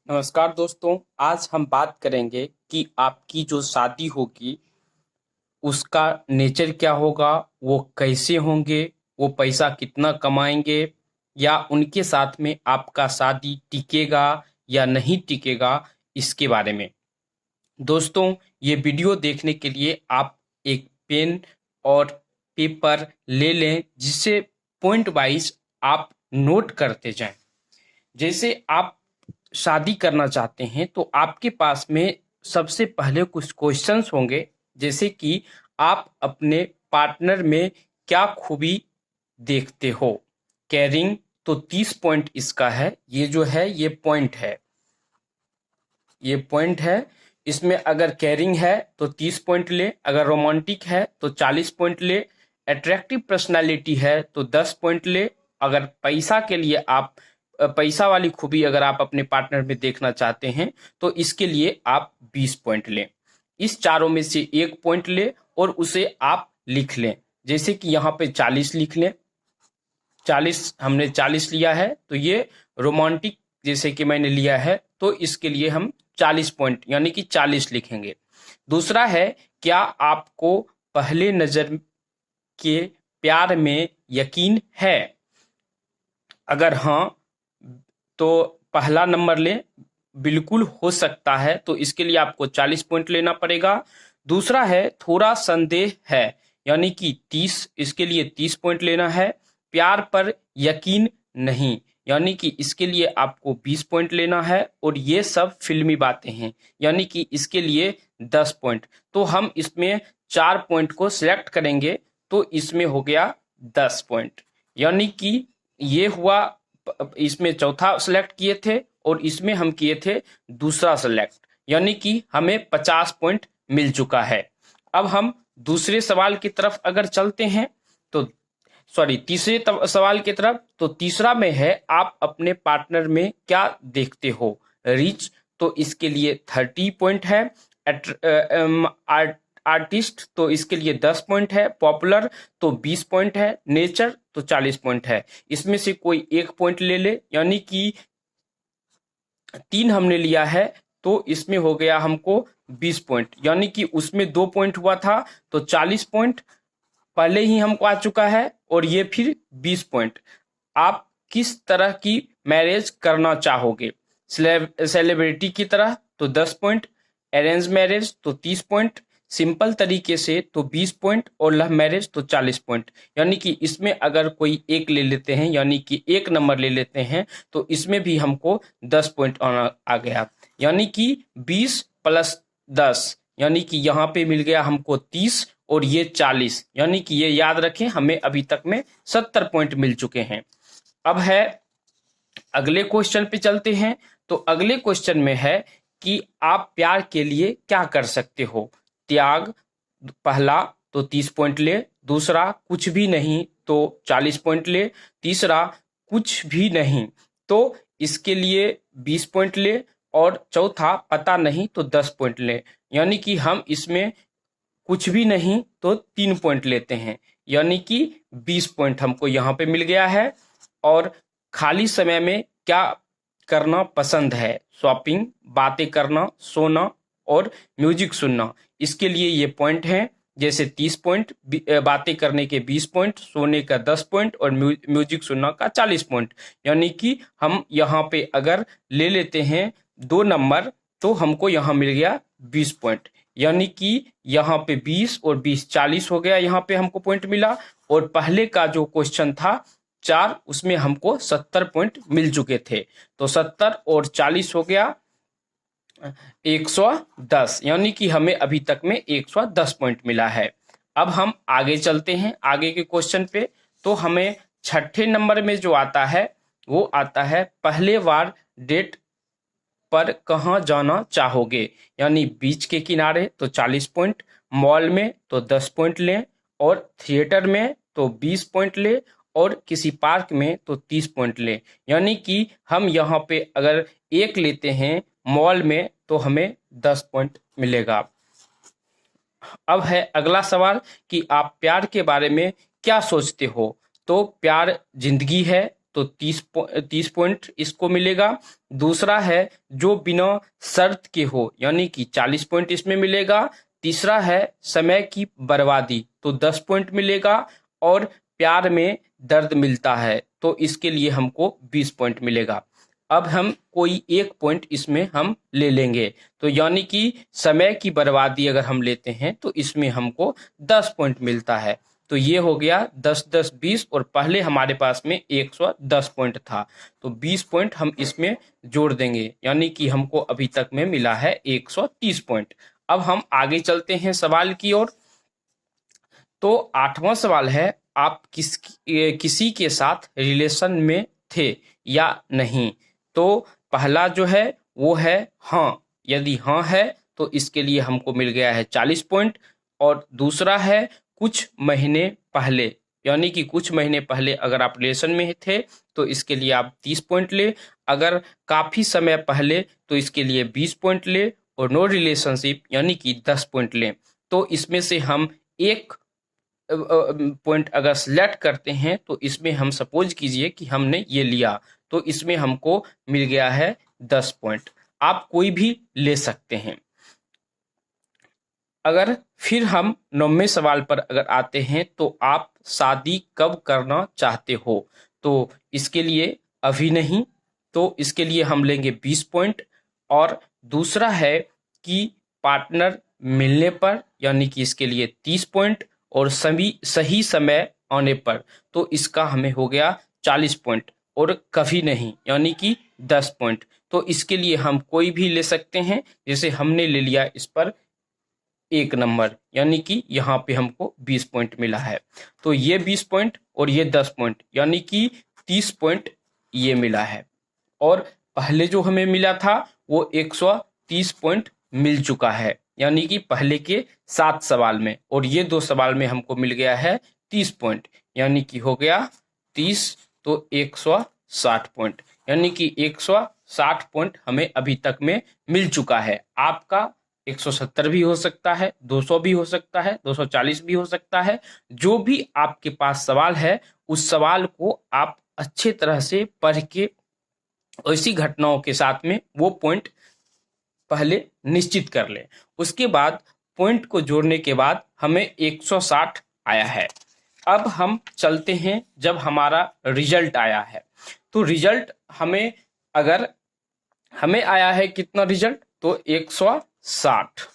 नमस्कार दोस्तों, आज हम बात करेंगे कि आपकी जो शादी होगी उसका नेचर क्या होगा, वो कैसे होंगे, वो पैसा कितना कमाएंगे या उनके साथ में आपका शादी टिकेगा या नहीं टिकेगा, इसके बारे में। दोस्तों, ये वीडियो देखने के लिए आप एक पेन और पेपर ले लें जिससे पॉइंट वाइज आप नोट करते जाएं। जैसे आप शादी करना चाहते हैं तो आपके पास में सबसे पहले कुछ क्वेश्चंस होंगे, जैसे कि आप अपने पार्टनर में क्या खूबी देखते हो। केयरिंग तो 30 पॉइंट इसका है। ये जो है ये पॉइंट है, ये पॉइंट है। इसमें अगर केयरिंग है तो 30 पॉइंट ले, अगर रोमांटिक है तो 40 पॉइंट ले, अट्रैक्टिव पर्सनालिटी है तो 10 पॉइंट ले, अगर पैसा के लिए आप पैसा वाली खूबी अगर आप अपने पार्टनर में देखना चाहते हैं तो इसके लिए आप 20 पॉइंट लें। इस चारों में से एक पॉइंट ले और उसे आप लिख लें। जैसे कि यहाँ पे 40 लिख लें। 40 हमने 40 लिया है तो ये रोमांटिक जैसे कि मैंने लिया है तो इसके लिए हम 40 पॉइंट यानी कि 40 लिखेंगे। दूसरा है, क्या आपको पहले नजर के प्यार में यकीन है? अगर हाँ तो पहला नंबर ले, बिल्कुल हो सकता है तो इसके लिए आपको 40 पॉइंट लेना पड़ेगा। दूसरा है, थोड़ा संदेह है यानी कि 30, इसके लिए 30 पॉइंट लेना है। प्यार पर यकीन नहीं यानी कि इसके लिए आपको 20 पॉइंट लेना है। और ये सब फिल्मी बातें हैं यानी कि इसके लिए 10 पॉइंट। तो हम इसमें 4 पॉइंट को सिलेक्ट करेंगे तो इसमें हो गया 10 पॉइंट। यानी कि ये हुआ, इसमें चौथा सेलेक्ट किए थे और इसमें हम किए थे दूसरा सेलेक्ट, यानी कि हमें 50 पॉइंट मिल चुका है। अब हम दूसरे सवाल की तरफ अगर चलते हैं तो तीसरे सवाल की तरफ, तो तीसरा में है आप अपने पार्टनर में क्या देखते हो। रिच तो इसके लिए 30 पॉइंट है। आर्टिस्ट तो इसके लिए 10 पॉइंट है। पॉपुलर तो 20 पॉइंट है। नेचर तो 40 पॉइंट है। इसमें से कोई एक पॉइंट ले ले, यानी कि 3 हमने लिया है तो इसमें हो गया हमको 20 पॉइंट, यानी कि उसमें 2 पॉइंट हुआ था तो 40 पॉइंट पहले ही हमको आ चुका है और ये फिर 20 पॉइंट। आप किस तरह की मैरिज करना चाहोगे? सेलिब्रिटी की तरह तो 10 पॉइंट, अरेंज मैरिज तो 30 पॉइंट, सिंपल तरीके से तो 20 पॉइंट और लव मैरिज तो 40 पॉइंट। यानी कि इसमें अगर कोई एक ले लेते हैं यानी कि एक नंबर ले लेते हैं तो इसमें भी हमको 10 पॉइंट आ गया, यानी कि 20 प्लस 10 यानी कि यहाँ पे मिल गया हमको 30 और ये 40, यानी कि ये याद रखें हमें अभी तक में 70 पॉइंट मिल चुके हैं। अब है अगले क्वेश्चन पे चलते हैं। तो अगले क्वेश्चन में है कि आप प्यार के लिए क्या कर सकते हो। त्याग पहला तो 30 पॉइंट ले, दूसरा कुछ भी नहीं तो 40 पॉइंट ले, तीसरा कुछ भी नहीं तो इसके लिए 20 पॉइंट ले और चौथा पता नहीं तो 10 पॉइंट ले। यानी कि हम इसमें कुछ भी नहीं तो 3 पॉइंट लेते हैं, यानी कि 20 पॉइंट हमको यहाँ पे मिल गया है। और खाली समय में क्या करना पसंद है? शॉपिंग, बातें करना, सोना और म्यूजिक सुनना। इसके लिए ये पॉइंट हैं, जैसे 30 पॉइंट, बातें करने के 20 पॉइंट, सोने का 10 पॉइंट और म्यूजिक सुनना का 40 पॉइंट। यानी कि हम यहाँ पे अगर ले लेते हैं 2 नंबर तो हमको यहाँ मिल गया 20 पॉइंट, यानी कि यहाँ पे 20 और 20 40 हो गया, यहाँ पे हमको पॉइंट मिला। और पहले का जो क्वेश्चन था 4, उसमें हमको 70 पॉइंट मिल चुके थे तो 70 और 40 हो गया 110, यानी कि हमें अभी तक में 110 पॉइंट मिला है। अब हम आगे चलते हैं आगे के क्वेश्चन पे। तो हमें छठे नंबर में जो आता है वो आता है पहले बार डेट पर कहाँ जाना चाहोगे। यानी बीच के किनारे तो 40 पॉइंट, मॉल में तो 10 पॉइंट लें और थिएटर में तो 20 पॉइंट ले और किसी पार्क में तो 30 पॉइंट ले। यानी कि हम यहाँ पे अगर एक लेते हैं मॉल में तो हमें 10 पॉइंट मिलेगा। अब है अगला सवाल कि आप प्यार के बारे में क्या सोचते हो। तो प्यार जिंदगी है तो 30 पॉइंट इसको मिलेगा। दूसरा है जो बिना शर्त के हो, यानी कि 40 पॉइंट इसमें मिलेगा। तीसरा है समय की बर्बादी, तो 10 पॉइंट मिलेगा। और प्यार में दर्द मिलता है, तो इसके लिए हमको 20 पॉइंट मिलेगा। अब हम कोई एक पॉइंट इसमें हम ले लेंगे, तो यानी कि समय की बर्बादी अगर हम लेते हैं तो इसमें हमको 10 पॉइंट मिलता है। तो ये हो गया 10 10 20, और पहले हमारे पास में 110 पॉइंट था, तो 20 पॉइंट हम इसमें जोड़ देंगे, यानी कि हमको अभी तक में मिला है 130 पॉइंट। अब हम आगे चलते हैं सवाल की ओर। तो 8वां सवाल है, आप किसी के साथ रिलेशन में थे या नहीं। तो पहला जो है वो है हाँ, यदि हाँ है तो इसके लिए हमको मिल गया है 40 पॉइंट। और दूसरा है कुछ महीने पहले, यानी कि कुछ महीने पहले अगर आप रिलेशन में थे तो इसके लिए आप 30 पॉइंट ले। अगर काफी समय पहले तो इसके लिए 20 पॉइंट ले। और नो रिलेशनशिप यानी कि 10 पॉइंट ले। तो इसमें से हम एक पॉइंट अगर सिलेक्ट करते हैं तो इसमें हम सपोज कीजिए कि हमने ये लिया, तो इसमें हमको मिल गया है 10 पॉइंट। आप कोई भी ले सकते हैं। अगर फिर हम 9वें सवाल पर अगर आते हैं, तो आप शादी कब करना चाहते हो। तो इसके लिए अभी नहीं, तो इसके लिए हम लेंगे 20 पॉइंट। और दूसरा है कि पार्टनर मिलने पर, यानी कि इसके लिए 30 पॉइंट। और सही समय आने पर, तो इसका हमें हो गया 40 पॉइंट। और कभी नहीं यानी कि 10 पॉइंट। तो इसके लिए हम कोई भी ले सकते हैं, जैसे हमने ले लिया इस पर 1 नंबर, यानी कि यहाँ पे हमको 20 पॉइंट मिला है। तो ये 20 पॉइंट और ये 10 पॉइंट, यानी कि 30 पॉइंट ये मिला है। और पहले जो हमें मिला था वो 130 पॉइंट मिल चुका है, यानी कि पहले के 7 सवाल में। और ये 2 सवाल में हमको मिल गया है 30 पॉइंट, यानी कि हो गया 30 तो 160 पॉइंट, यानी कि 160 पॉइंट हमें अभी तक में मिल चुका है। आपका 170 भी हो सकता है, 200 भी हो सकता है, 240 भी हो सकता है। जो भी आपके पास सवाल है उस सवाल को आप अच्छे तरह से पढ़ के ऐसी घटनाओं के साथ में वो पॉइंट पहले निश्चित कर लें। उसके बाद पॉइंट को जोड़ने के बाद हमें 160 आया है। अब हम चलते हैं जब हमारा रिजल्ट आया है। तो रिजल्ट हमें आया है कितना रिजल्ट, तो 160।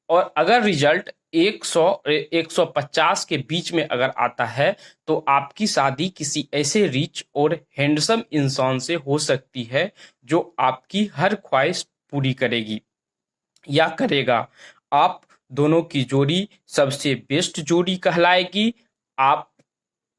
और अगर रिजल्ट 150 के बीच में अगर आता है तो आपकी शादी किसी ऐसे रिच और हैंडसम इंसान से हो सकती है जो आपकी हर ख्वाहिश पूरी करेगी या करेगा। आप दोनों की जोड़ी सबसे बेस्ट जोड़ी कहलाएगी। आप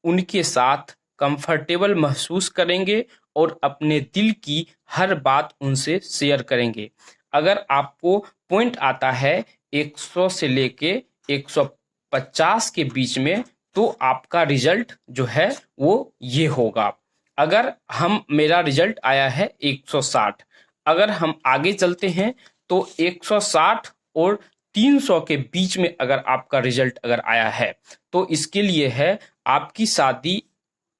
उनके साथ कंफर्टेबल महसूस करेंगे और अपने दिल की हर बात उनसे शेयर करेंगे। अगर आपको पॉइंट आता है 100 से लेके 150 के बीच में, तो आपका रिजल्ट जो है वो ये होगा। अगर मेरा रिजल्ट आया है 160। अगर हम आगे चलते हैं तो 160 और 300 के बीच में अगर आपका रिजल्ट अगर आया है, तो इसके लिए है आपकी शादी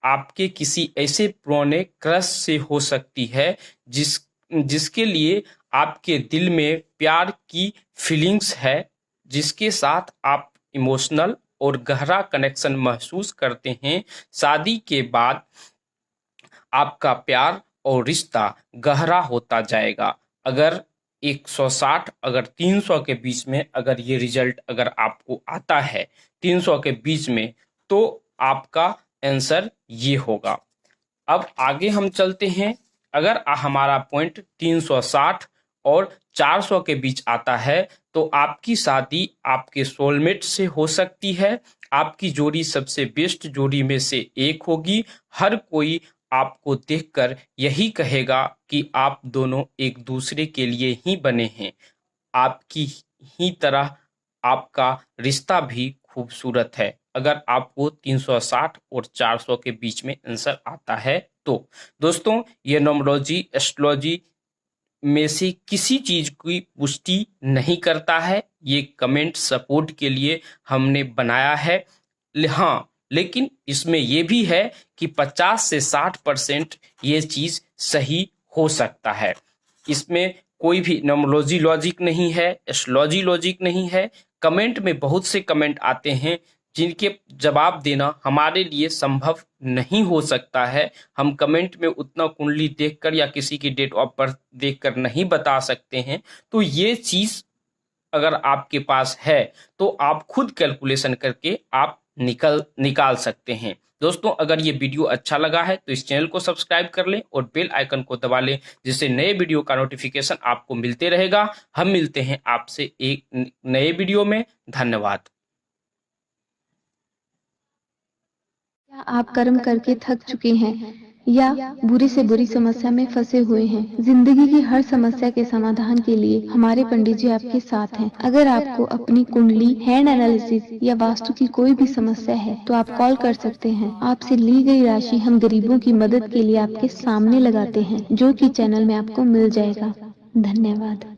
आपके किसी ऐसे पुराने क्रश से हो सकती है जिसके लिए आपके दिल में प्यार की फीलिंग्स है, जिसके साथ आप इमोशनल और गहरा कनेक्शन महसूस करते हैं। शादी के बाद आपका प्यार और रिश्ता गहरा होता जाएगा। अगर 160 अगर 300 के बीच में अगर ये रिजल्ट अगर आपको आता है 300 के बीच में, तो आपका आंसर ये होगा। अब आगे हम चलते हैं। अगर हमारा पॉइंट 360 और 400 के बीच आता है, तो आपकी शादी आपके सोलमेट से हो सकती है। आपकी जोड़ी सबसे बेस्ट जोड़ी में से एक होगी। हर कोई आपको देखकर यही कहेगा कि आप दोनों एक दूसरे के लिए ही बने हैं। आपकी ही तरह आपका रिश्ता भी खूबसूरत है। अगर आपको 360 और 400 के बीच में आंसर आता है तो दोस्तों, ये न्यूमरोलॉजी एस्ट्रोलॉजी में से किसी चीज की पुष्टि नहीं करता है। ये कमेंट सपोर्ट के लिए हमने बनाया है। हाँ, लेकिन इसमें ये भी है कि 50 से 60% ये चीज सही हो सकता है। इसमें कोई भी न्यूमरोलॉजी लॉजिक नहीं है, एस्ट्रोलॉजी लॉजिक नहीं है। कमेंट में बहुत से कमेंट आते हैं जिनके जवाब देना हमारे लिए संभव नहीं हो सकता है। हम कमेंट में उतना कुंडली देखकर या किसी की डेट ऑफ बर्थ देखकर नहीं बता सकते हैं। तो ये चीज अगर आपके पास है तो आप खुद कैलकुलेशन करके आप निकाल सकते हैं। दोस्तों, अगर ये वीडियो अच्छा लगा है तो इस चैनल को सब्सक्राइब कर लें और बेल आइकन को दबा लें, जिससे नए वीडियो का नोटिफिकेशन आपको मिलते रहेगा। हम मिलते हैं आपसे एक नए वीडियो में। धन्यवाद। क्या आप कर्म करके थक चुके हैं या बुरी से बुरी समस्या में फंसे हुए हैं? जिंदगी की हर समस्या के समाधान के लिए हमारे पंडित जी आपके साथ हैं। अगर आपको अपनी कुंडली, हैंड एनालिसिस या वास्तु की कोई भी समस्या है तो आप कॉल कर सकते हैं। आपसे ली गई राशि हम गरीबों की मदद के लिए आपके सामने लगाते हैं, जो कि चैनल में आपको मिल जाएगा। धन्यवाद।